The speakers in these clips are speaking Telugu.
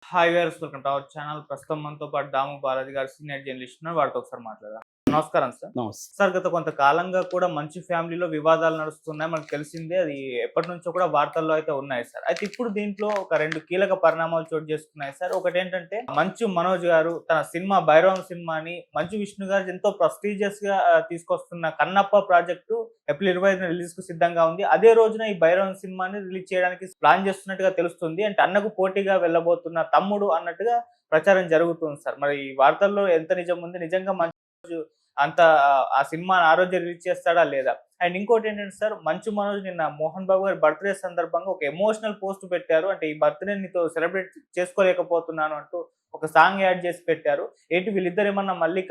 Hi viewers, welcome to our channel. ప్రస్తుతం మనతో పాటు దాము బాలాజీ గారు సీనియర్ జర్నలిస్ట్ ఉన్నారు. వారితో ఒకసారి మాట్లాడదాం. నమస్కారం సార్. నమస్తే. సార్, గత కొంతకాలంగా కూడా మంచు ఫ్యామిలీలో వివాదాలు నడుస్తున్నాయి. మనకు తెలిసిందే. అది ఎప్పటినుంచో కూడా వార్తల్లో అయితే ఉన్నాయి సార్. అయితే ఇప్పుడు దీంట్లో ఒక 2 కీలక పరిణామాలు చోటు చేసుకున్నాయి సార్. ఒకటేంటంటే మంచు మనోజ్ గారు తన సినిమా 'భైరవం' సినిమాని మంచు విష్ణు గారు ఎంతో ప్రెస్టీజియస్‌గా తీసుకొస్తున్న 'కన్నప్ప' ప్రాజెక్టు ఏప్రిల్ 25న రిలీజ్‌కు సిద్ధంగా ఉంది. అదే రోజున ఈ 'భైరవం' సినిమాని రిలీజ్ చేయడానికి ప్లాన్ చేస్తున్నట్టుగా తెలుస్తుంది. అంటే అన్నకు పోటీగా వెళ్ళబోతున్న తమ్ముడు అన్నట్టుగా ప్రచారం జరుగుతుంది సార్. మరి ఈ వార్తల్లో ఎంత నిజం ఉంది? నిజంగా మంచు అంత ఆ సినిమాని ఆ రోజే రిలీజ్ చేస్తాడా లేదా? అండ్ ఇంకోటేంటంటే సార్, మంచు మనోజ్ నిన్న మోహన్ బాబు గారి బర్త్‌డే సందర్భంగా ఒక ఎమోషనల్ పోస్ట్ పెట్టారు. అంటే ఈ బర్త్‌డే నీతో సెలబ్రేట్ చేసుకోలేకపోతున్నాను అంటూ ఒక సాంగ్ యాడ్ చేసి పెట్టారు. ఏంటి వీళ్ళిద్దరు ఏమన్నా మళ్ళీ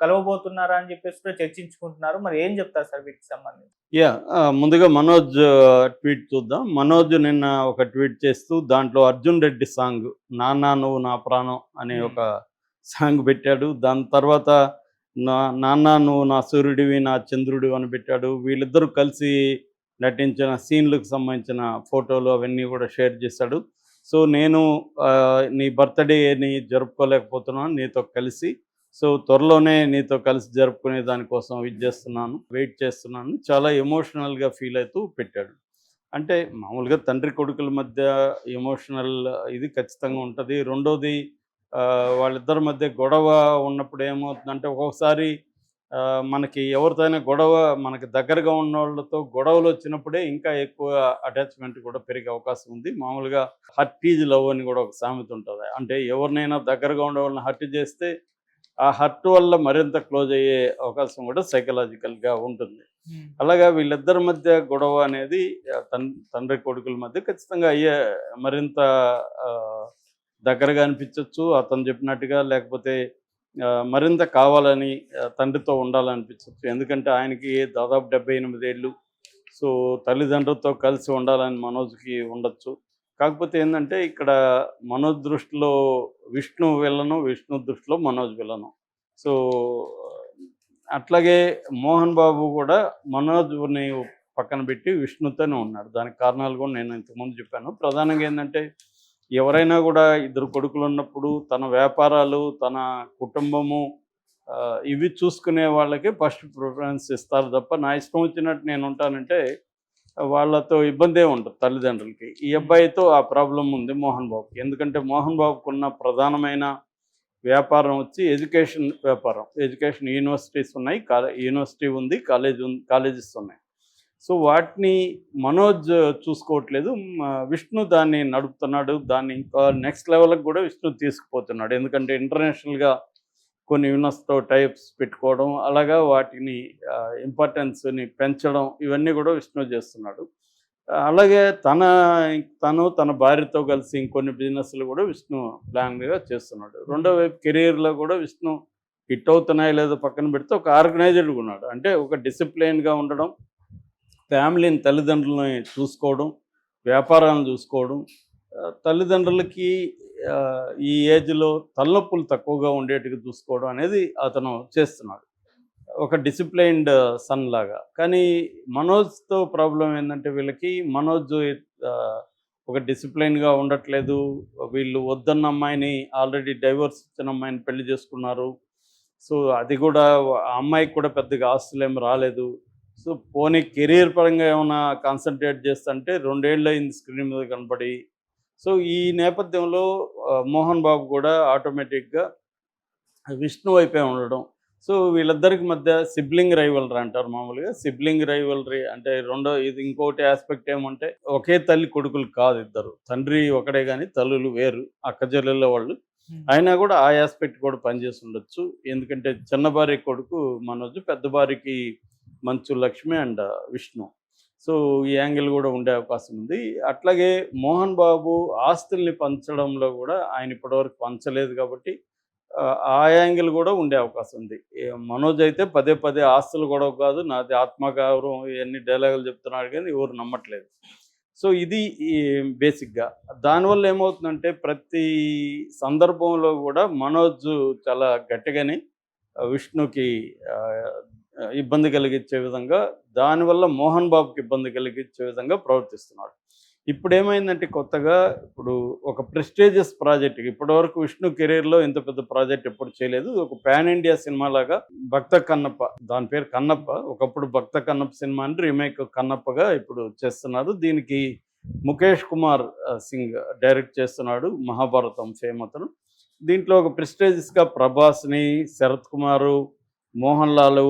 కలవబోతున్నారా అని చెప్పేసి కూడా చర్చించుకుంటున్నారు. మరి ఏం చెప్తారు సార్ వీటికి సంబంధించి? ముందుగా మనోజ్ ట్వీట్ చూద్దాం. మనోజ్ నిన్న ఒక ట్వీట్ చేస్తూ దాంట్లో అర్జున్ రెడ్డి సాంగ్ 'నాన్న నువ్వు నా ప్రాణం' అనే హ్మ్. ఒక సాంగ్ పెట్టాడు. దాని తర్వాత నాన్న నువ్వు నా సూర్యుడివి నా చంద్రుడివి అని పెట్టాడు. వీళ్ళిద్దరూ కలిసి నటించిన సీన్‌లకు సంబంధించిన ఫోటోలు అవన్నీ కూడా షేర్ చేశాడు. సో నేను నీ బర్త్‌డేని జరుపుకోలేకపోతున్నాను నీతో కలిసి. సో త్వరలోనే నీతో కలిసి జరుపుకునే దానికోసం ఇది చేస్తున్నాను, వెయిట్ చేస్తున్నాను. చాలా ఎమోషనల్‌గా ఫీల్ అవుతూ పెట్టాడు. అంటే మామూలుగా తండ్రి కొడుకుల మధ్య ఎమోషనల్ ఇది ఖచ్చితంగా ఉంటది. రెండోది వాళ్ళిద్దరి మధ్య గొడవ ఉన్నప్పుడు ఏమవుతుందంటే ఒక్కొక్కసారి మనకి ఎవరితో అయినా గొడవ మనకి దగ్గరగా ఉన్నోళ్ళతో గొడవలొచ్చినప్పుడే ఇంకా ఎక్కువ అటాచ్‌మెంట్ కూడా పెరిగే అవకాశం ఉంది. మామూలుగా హర్ట్ ఈజ్ లవ్ అని కూడా ఒక సామెత ఉంటది. అంటే ఎవరినైనా దగ్గరగా ఉండేవాళ్ళని హర్ట్ చేస్తే ఆ హర్ట్ వల్ల మరింత క్లోజ్ అయ్యే అవకాశం కూడా సైకలాజికల్‌గా ఉంటుంది. హ్మ్. అలాగా వీళ్ళిద్దరి మధ్య గొడవ అనేది తండ్రి కొడుకుల మధ్య ఖచ్చితంగా అయ్యే మరింత ఆహ్, దగ్గరగా అనిపించొచ్చు. అతను చెప్పినట్టుగా లేకపోతే మరింత కావాలని తండ్రితో ఉండాలనిపించొచ్చు. ఎందుకంటే ఆయనకి దాదాపు 78 ఏళ్ళు. సో తల్లిదండ్రులతో కలిసి ఉండాలని మనోజ్‌కి ఉండొచ్చు. కాకపోతే ఏందంటే ఇక్కడ మనోజ్ దృష్టిలో విష్ణు విలను, విష్ణు దృష్టిలో మనోజ్ విలను. సో అట్లాగే మోహన్ బాబు కూడా మనోజ్‌ని పక్కన పెట్టి విష్ణుతోనే ఉన్నాడు. దానికి కారణాలు కూడా నేను ఇంతకుముందు చెప్పాను. ప్రధానంగా ఏందంటే ఎవరైనా కూడా ఇద్దరు కొడుకులున్నప్పుడు తన వ్యాపారాలు, తన కుటుంబము ఇవి చూసుకునే వాళ్ళకి ఫస్ట్ ప్రిఫరెన్స్ ఇస్తారు తప్ప, నా ఇష్టం వచ్చినట్టు నేనుంటానంటే వాళ్ళతో ఇబ్బందే ఉంటది తల్లిదండ్రులకి. ఈ అబ్బాయితో ఆ ప్రాబ్లమ్ ఉంది మోహన్ బాబుకి. ఎందుకంటే మోహన్ బాబుకున్న ప్రధానమైన వ్యాపారం వచ్చి ఎడ్యుకేషన్ వ్యాపారం. ఎడ్యుకేషన్ యూనివర్సిటీస్ ఉన్నాయి. యూనివర్సిటీ ఉంది, కాలేజెస్ ఉన్నాయి. సో వాటిని మనోజ్ చూసుకోవట్లేదు. విష్ణు దాన్ని నడుపుతున్నాడు. దాన్ని ఇంకా నెక్స్ట్ లెవెల్‌కి కూడా విష్ణు తీసుకుపోతున్నాడు. ఎందుకంటే ఇంటర్నేషనల్‌గా కొన్ని యూనివర్సిటీతో టైప్స్ పెట్టుకోవడం, అలాగా వాటిని ఇంపార్టెన్స్‌ని పెంచడం ఇవన్నీ కూడా విష్ణు చేస్తున్నాడు. అలాగే తన భార్యతో కలిసి ఇంకొన్ని బిజినెస్‌లు కూడా విష్ణు ప్లాన్‌గా చేస్తున్నాడు. రెండో వైపు కెరియర్‌లో కూడా విష్ణు హిట్ అవుతున్నాయో లేదో పక్కన పెడితే ఒక ఆర్గనైజ్డ్‌గా ఉన్నాడు. అంటే ఒక డిసిప్లైన్‌గా ఉండడం, ఫ్యామిలీని తల్లిదండ్రులని చూసుకోవడం, వ్యాపారాలను చూసుకోవడం, తల్లిదండ్రులకి ఈ ఏజ్‌లో తలనొప్పులు తక్కువగా ఉండేట్టుగా చూసుకోవడం అనేది అతను చేస్తున్నాడు. ఒక డిసిప్లైన్డ్ సన్ లాగా. కానీ మనోజ్‌తో ప్రాబ్లమ్ ఏందంటే వీళ్ళకి మనోజ్ ఒక డిసిప్లైన్‌గా ఉండట్లేదు. వీళ్ళు వద్దన్న అమ్మాయిని ఆల్రెడీ డైవోర్స్ ఇచ్చిన అమ్మాయిని పెళ్లి చేసుకున్నారు. సో అది కూడా ఆ అమ్మాయికి కూడా పెద్దగా ఆస్తులేమి రాలేదు. సో పోనీ కెరియర్ పరంగా ఏమన్నా కాన్సంట్రేట్ చేస్తంటే 2 ఏళ్లయింది స్క్రీన్ మీద కనపడి. సో ఈ నేపథ్యంలో మోహన్ బాబు కూడా ఆటోమేటిక్‌గా విష్ణు వైపే ఉండడం. సో వీళ్ళిద్దరికి మధ్య సిబ్లింగ్ రైవల్రీ అంటారు మామూలుగా. సిబ్లింగ్ రైవల్రీ అంటే ఇది ఇంకోటి యాస్పెక్ట్ ఏమంటే ఒకే తల్లి కొడుకులు కాదు ఇద్దరు. తండ్రి ఒకడే గాని తల్లులు వేరు. అక్క చెల్లెళ్ళ వాళ్ళు. హ్మ్. అయినా కూడా ఆ యాస్పెక్ట్ కూడా పనిచేసి ఉండొచ్చు. ఎందుకంటే చిన్న భార్య కొడుకు మనోజ్, పెద్ద భార్యకి మంచు లక్ష్మి అండ్ విష్ణు. సో ఈ యాంగిల్ కూడా ఉండే అవకాశం ఉంది. అట్లాగే మోహన్ బాబు ఆస్తుల్ని పంచడంలో కూడా ఆయన ఇప్పటివరకు పంచలేదు కాబట్టి ఆ యాంగిల్ కూడా ఉండే అవకాశం ఉంది. మనోజ్ అయితే పదే పదే ఆస్తులు గొడవ కాదు, నాది ఆత్మగౌరవం ఇయన్నీ డైలాగులు చెప్తున్నాడు కానీ ఎవరు నమ్మట్లేదు. సో ఇది ఈ బేసిక్‌గా. దానివల్ల ఏమవుతుందంటే ప్రతి సందర్భంలో కూడా మనోజ్ చాలా గట్టిగానే విష్ణుకి ఆహ్, ఇబ్బంది కలిగించే విధంగా, దానివల్ల మోహన్ బాబుకి ఇబ్బంది కలిగించే విధంగా ప్రవర్తిస్తున్నాడు. ఇప్పుడు ఏమైందంటే కొత్తగా ఇప్పుడు ఒక ప్రెస్టీజియస్ ప్రాజెక్ట్, ఇప్పటివరకు విష్ణు కెరీర్లో ఇంత పెద్ద ప్రాజెక్ట్ ఎప్పుడు చేయలేదు. ఒక పాన్ ఇండియా సినిమా లాగా భక్త కన్నప్ప, దాని పేరు కన్నప్ప, ఒకప్పుడు భక్త కన్నప్ప సినిమా అని రీమేక్ కన్నప్పగా ఇప్పుడు చేస్తున్నారు. దీనికి ముఖేష్ కుమార్ సింగ్ డైరెక్ట్ చేస్తున్నాడు, మహాభారతం ఫేమ్ అతను. దీంట్లో ఒక ప్రెస్టీజియస్గా ప్రభాస్ని, శరత్ కుమారు, మోహన్ లాల్,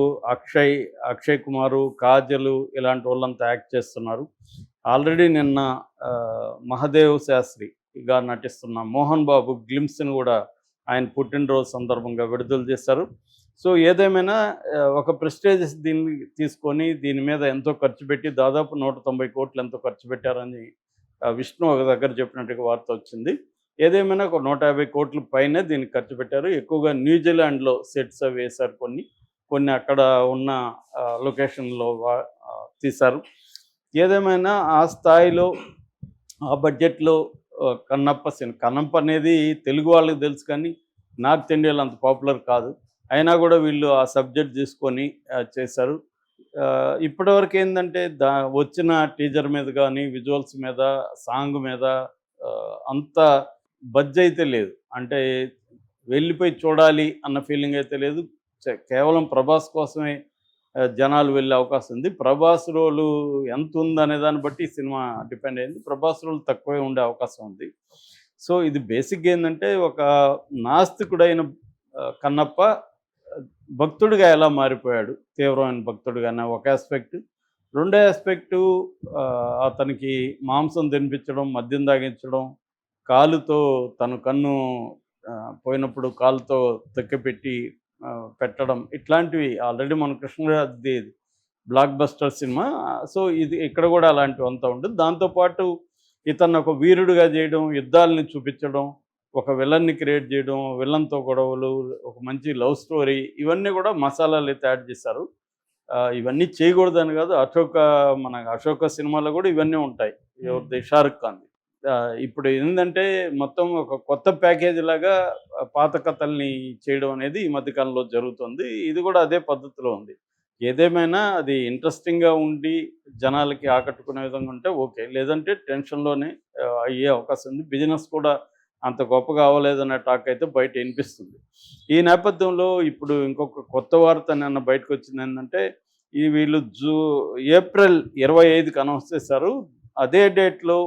అక్షయ్ కుమారు, కాజల్ ఇలాంటి వాళ్ళంతా యాక్ట్ చేస్తున్నారు. ఆల్రెడీ నిన్న మహదేవ్ శాస్త్రిగా నటిస్తున్న మోహన్ బాబు గ్లిమ్స్ని కూడా ఆయన పుట్టినరోజు సందర్భంగా విడుదల చేశారు. సో ఏదేమైనా ఒక ప్రెస్టేజియస్ దీన్ని తీసుకొని దీని మీద ఎంతో ఖర్చు పెట్టి దాదాపు 190 కోట్లు ఎంతో ఖర్చు పెట్టారని విష్ణు ఒక దగ్గర చెప్పినట్టుగా వార్త వచ్చింది. ఏదేమైనా ఒక 150 కోట్ల పైనే దీనికి ఖర్చు పెట్టారు. ఎక్కువగా న్యూజిలాండ్లో సెట్స్ అవి వేశారు, కొన్ని అక్కడ ఉన్న లొకేషన్లో తీశారు. ఏదేమైనా ఆ స్థాయిలో ఆ బడ్జెట్లో కన్నప్ప అనేది తెలుగు వాళ్ళకి తెలుసు, కానీ నార్త్ ఇండియాలో అంత పాపులర్ కాదు. అయినా కూడా వీళ్ళు ఆ సబ్జెక్ట్ తీసుకొని చేశారు. ఇప్పటివరకు ఏంటంటే వచ్చిన టీజర్ మీద కానీ విజువల్స్ మీద, సాంగ్ మీద అంత బజ్ అయితే లేదు. అంటే వెళ్ళిపోయి చూడాలి అన్న ఫీలింగ్ అయితే లేదు. కేవలం ప్రభాస్ కోసమే జనాలు వెళ్ళే అవకాశం ఉంది. ప్రభాస్ రోలు ఎంత ఉందనే దాన్ని బట్టి ఈ సినిమా డిపెండ్ అయింది. ప్రభాస్ రోలు తక్కువే ఉండే అవకాశం ఉంది. సో ఇది బేసిక్గా ఏంటంటే ఒక నాస్తికుడైన కన్నప్ప భక్తుడిగా ఎలా మారిపోయాడు, తీవ్రమైన భక్తుడిగానే ఒక ఆస్పెక్ట్. రెండో ఆస్పెక్టు అతనికి మాంసం తినిపించడం, మద్యం తాగించడం, కాలుతో తన కన్ను పోయినప్పుడు కాలుతో తొక్కిపెట్టి పెట్టడం, ఇట్లాంటివి ఆల్రెడీ మన కృష్ణరాజ్ది బ్లాక్ బస్టర్ సినిమా. సో ఇది ఇక్కడ కూడా అలాంటివి అంతా ఉంటుంది. దాంతోపాటు ఇతను ఒక వీరుడిగా చేయడం, యుద్ధాలని చూపించడం, ఒక విలన్ని క్రియేట్ చేయడం, విలన్తో గొడవలు, ఒక మంచి లవ్ స్టోరీ, ఇవన్నీ కూడా మసాలాలు అయితే యాడ్ చేశారు. ఇవన్నీ చేయకూడదని కాదు, మన అశోక సినిమాలో కూడా ఇవన్నీ ఉంటాయి. ఎవరిది, షారుఖ్ ఖాన్. ఇప్పుడు ఏంటంటే మొత్తం ఒక కొత్త ప్యాకేజీ లాగా పాత కథల్ని చేయడం అనేది ఈ మధ్యకాలంలో జరుగుతుంది. ఇది కూడా అదే పద్ధతిలో ఉంది. ఏదేమైనా అది ఇంట్రెస్టింగ్గా ఉండి జనాలకి ఆకట్టుకునే విధంగా ఉంటే ఓకే, లేదంటే టెన్షన్లోనే అయ్యే అవకాశం ఉంది. బిజినెస్ కూడా అంత గొప్పగా అవ్వలేదన్న టాక్ అయితే బయట వినిపిస్తుంది. ఈ నేపథ్యంలో ఇప్పుడు ఇంకొక కొత్త వార్త నిన్న బయటకు వచ్చింది ఏంటంటే, వీళ్ళు ఏప్రిల్ 25కి అనౌన్స్ చేశారు. అదే డేట్లో